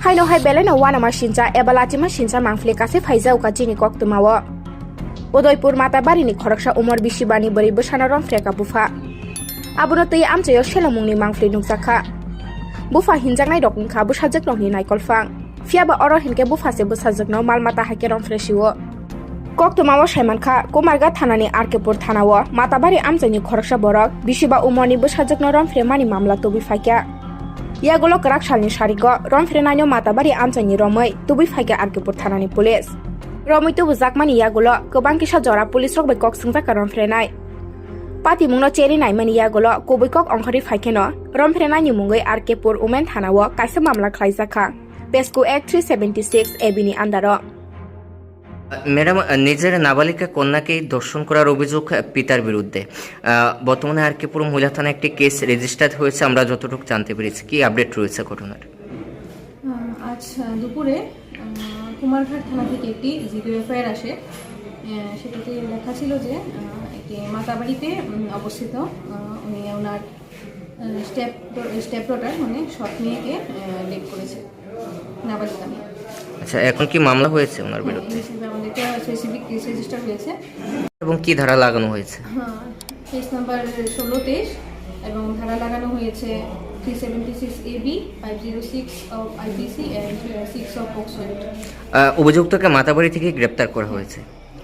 Haino hai belena wana mashinja ebalati mashinja mangfle kase faija ukachini koktumawo. Udaipur Matabari ni khoroksa umor bisibani bari bosana romfreka bufa. Abono tei amchayo selamungni mangfle nukjaka. Bufa hinjangnai rok wngkha busajak rokni naikolfang. Fiaba oro hinke bufase busajakno malmata haike romfresiwo. Koktumawo saimankha Kumarga thanani Arkepur thanawo Matabari amchaini khoroksa borok bisiba umorni busajakno romfremani mamla tubi faikya. Yagulo karak salni sarigo romfrenanyo Matabari amchaini romoi tubi faikya Arkepur thanani pulis. Romoi tubu jakmani yagulo gobang kisa jora pulis rok bai kok sungjaka romfrenai. Pati mungno cheri naimani yagulo kubui kok ongkhari faikeno romfrenani mungoi Arkepur Women thanawo kaisa mamla khlaijaka. Pesco Act 376 ebony আন্ডারো। Madam, নিজের নাবালিকা কন্যাকে ধর্ষণ করার অভিযোগ পিতার বিরুদ্ধে বর্তমানে আরকেপুর মহিলা থানায় একটি কেস রেজিস্টার্ড হয়েছে, আমরা যতটুকু জানতে পেরেছি। কি আপডেট রয়েছে ঘটনার? আজ দুপুরে কুমারঘাট থানা থেকে একটি জিডিও এফআইআর আসে। সেটাতে লেখা ছিল যে একটি মাতাবাড়িতে অবস্থিত উনি ওনার স্টেপ ডটার মানে সৎ মেয়েকে রেপ করেছে নাবালিকা মেয়ে। আচ্ছা, এখন কি মামলা হয়েছে ওনার বিরুদ্ধে? আমাদের একটা স্পেসিফিক কেস রেজিস্টার হয়েছে এবং কি ধারা লাগানো হয়েছে? কেস নাম্বার 1623 এবং ধারা লাগানো হয়েছে 376 AB 506 of IPC and 6 of POCSO. অভিযুক্তকে মাতাবাড়ি থেকে গ্রেপ্তার করা হয়েছে।